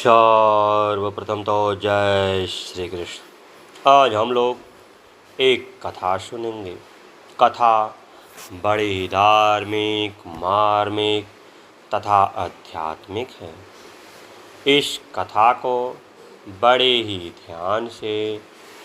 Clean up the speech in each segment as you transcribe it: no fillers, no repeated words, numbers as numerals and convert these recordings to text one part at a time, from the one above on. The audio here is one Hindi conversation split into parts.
सर्वप्रथम तो जय श्री कृष्ण। आज हम लोग एक कथा सुनेंगे। कथा बड़ी धार्मिक, मार्मिक तथा आध्यात्मिक है। इस कथा को बड़े ही ध्यान से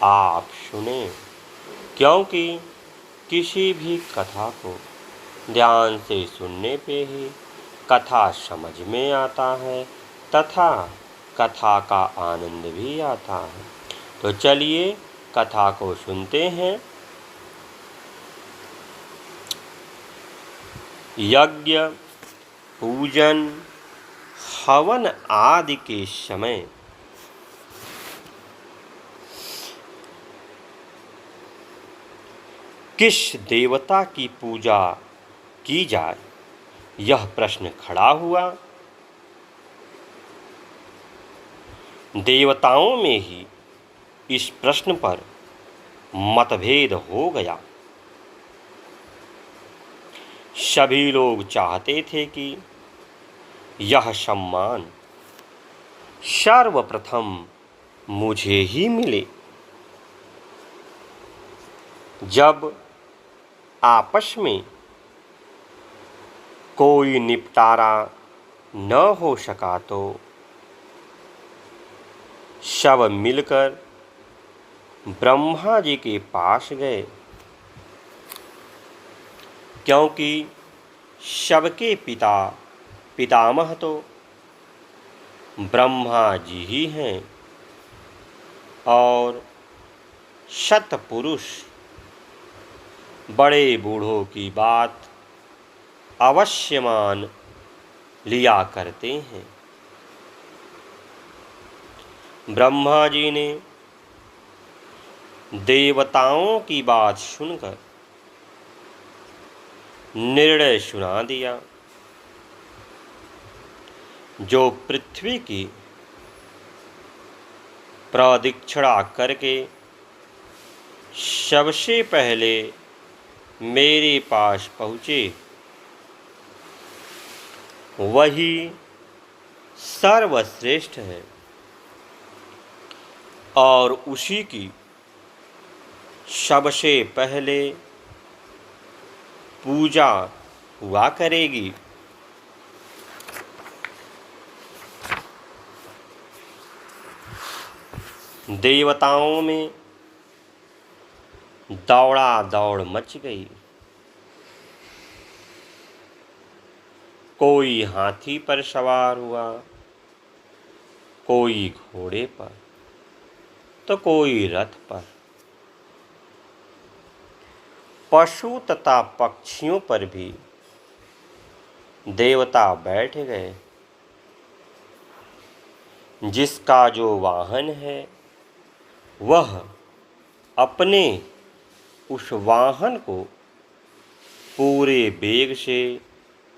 आप सुने, क्योंकि किसी भी कथा को ध्यान से सुनने पे ही कथा समझ में आता है तथा कथा का आनंद भी आता है। तो चलिए कथा को सुनते हैं। यज्ञ, पूजन, हवन आदि के समय किस देवता की पूजा की जाए, यह प्रश्न खड़ा हुआ। देवताओं में ही इस प्रश्न पर मतभेद हो गया। सभी लोग चाहते थे कि यह सम्मान सर्वप्रथम मुझे ही मिले। जब आपस में कोई निपटारा न हो सका तो सब मिलकर ब्रह्मा जी के पास गए, क्योंकि सबके पितामह तो ब्रह्मा जी ही हैं और सतपुरुष बड़े बूढ़ों की बात अवश्य मान लिया करते हैं। ब्रह्मा जी ने देवताओं की बात सुनकर निर्णय सुना दिया। जो पृथ्वी की प्रदक्षिणा करके सबसे पहले मेरे पास पहुँचे, वही सर्वश्रेष्ठ है और उसी की सबसे पहले पूजा हुआ करेगी। देवताओं में दौड़ा दौड़ मच गई। कोई हाथी पर सवार हुआ, कोई घोड़े पर तो कोई रथ पर। पशु तथा पक्षियों पर भी देवता बैठ गए। जिसका जो वाहन है वह अपने उस वाहन को पूरे वेग से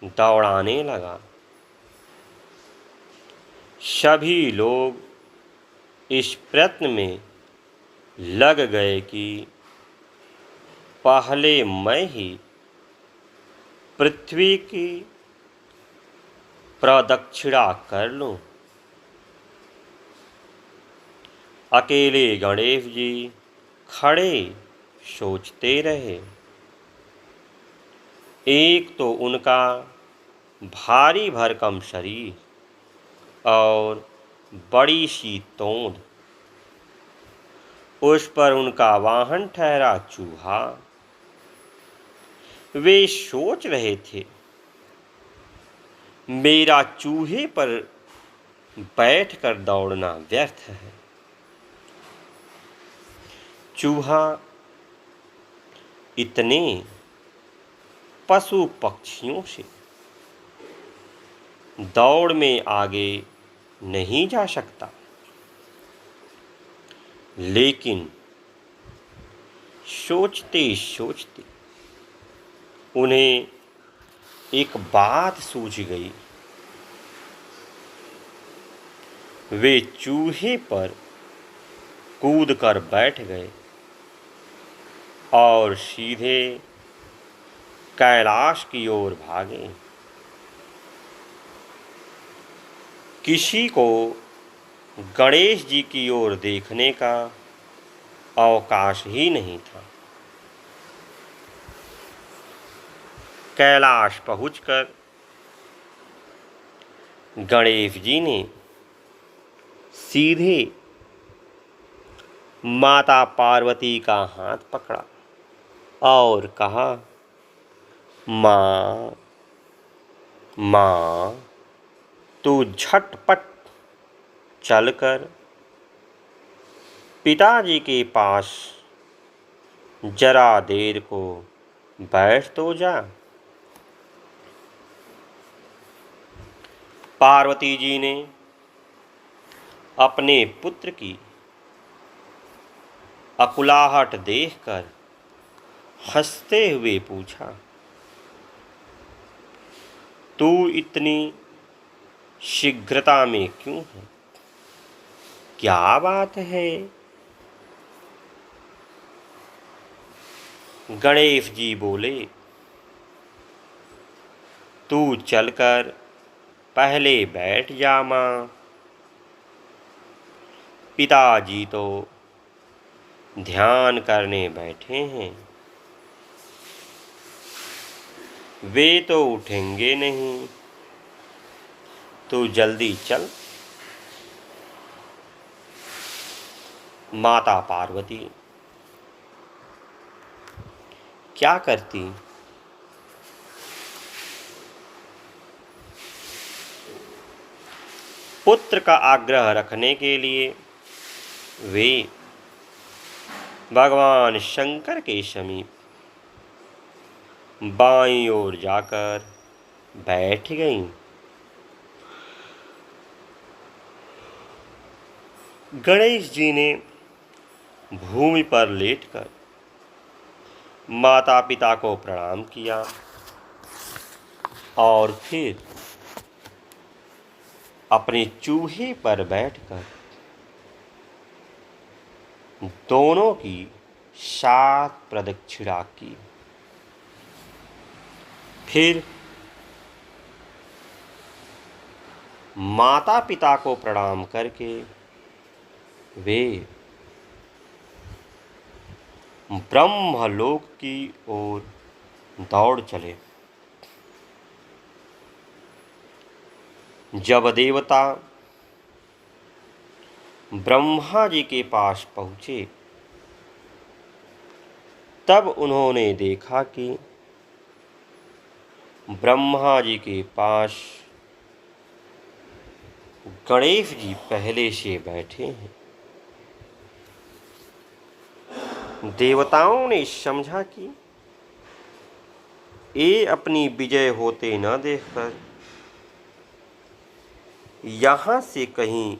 दौड़ाने लगा। सभी लोग इस प्रयत्न में लग गए कि पहले मैं ही पृथ्वी की प्रदक्षिणा कर लूं। अकेले गणेश जी खड़े सोचते रहे। एक तो उनका भारी भरकम शरीर और बड़ी सी तोंद, उस पर उनका वाहन ठहरा चूहा। वे सोच रहे थे, मेरा चूहे पर बैठकर दौड़ना व्यर्थ है। चूहा इतने पशु पक्षियों से दौड़ में आगे नहीं जा सकता। लेकिन सोचते सोचते उन्हें एक बात सूझ गई। वे चूहे पर कूदकर बैठ गए और सीधे कैलाश की ओर भागे। किसी को गणेश जी की ओर देखने का अवकाश ही नहीं था। कैलाश पहुंचकर गणेश जी ने सीधे माता पार्वती का हाथ पकड़ा और कहा, माँ माँ, तू झटपट चलकर पिताजी के पास जरा देर को बैठ तो जा। पार्वती जी ने अपने पुत्र की अकुलाहट देखकर हंसते हुए पूछा, तू इतनी शीघ्रता में क्यों है? क्या बात है? गणेश जी बोले, तू चलकर पहले बैठ जा माँ। पिताजी तो ध्यान करने बैठे हैं, वे तो उठेंगे नहीं, तू जल्दी चल। माता पार्वती क्या करती? पुत्र का आग्रह रखने के लिए वे भगवान शंकर के समीप बाईं ओर जाकर बैठ गईं। गणेश जी ने भूमि पर लेटकर माता पिता को प्रणाम किया और फिर अपने चूहे पर बैठकर दोनों की 7 प्रदक्षिणा की। फिर माता पिता को प्रणाम करके वे ब्रह्मलोक की ओर दौड़ चले। जब देवता ब्रह्मा जी के पास पहुँचे तब उन्होंने देखा कि ब्रह्मा जी के पास गणेश जी पहले से बैठे हैं। देवताओं ने समझा कि ये अपनी विजय होते न देखकर यहाँ से कहीं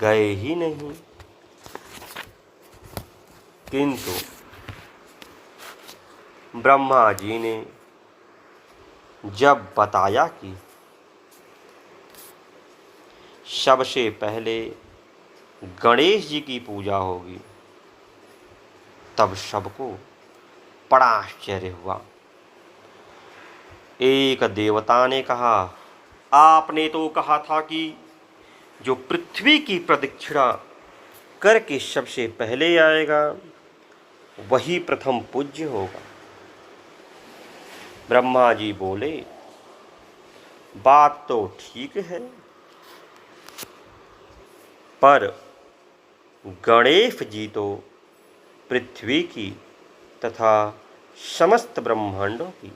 गए ही नहीं, किंतु ब्रह्मा जी ने जब बताया कि सबसे पहले गणेश जी की पूजा होगी तब सबको बड़ा आश्चर्य हुआ। एक देवता ने कहा, आपने तो कहा था कि जो पृथ्वी की प्रदक्षिणा करके सबसे पहले आएगा वही प्रथम पूज्य होगा। ब्रह्मा जी बोले, बात तो ठीक है, पर गणेश जी तो पृथ्वी की तथा समस्त ब्रह्मांडों की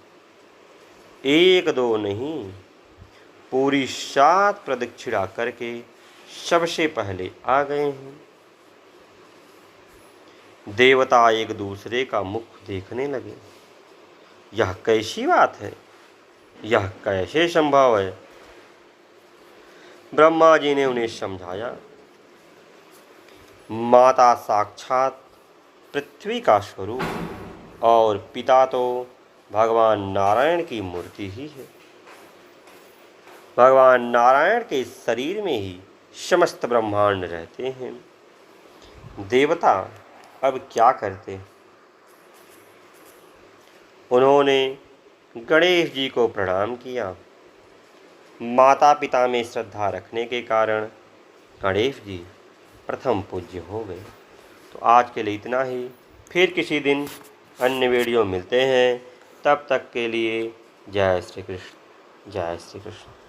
1-2 नहीं, पूरी 7 प्रदक्षिणा करके सबसे पहले आ गए हैं। देवता एक दूसरे का मुख देखने लगे। यह कैसी बात है? यह कैसे संभव है? ब्रह्मा जी ने उन्हें समझाया, माता साक्षात पृथ्वी का स्वरूप और पिता तो भगवान नारायण की मूर्ति ही है। भगवान नारायण के शरीर में ही समस्त ब्रह्मांड रहते हैं। देवता अब क्या करते? उन्होंने गणेश जी को प्रणाम किया। माता पिता में श्रद्धा रखने के कारण गणेश जी प्रथम पूज्य हो गए। तो आज के लिए इतना ही, फिर किसी दिन अन्य वीडियो मिलते हैं। तब तक के लिए जय श्री कृष्ण, जय श्री कृष्ण।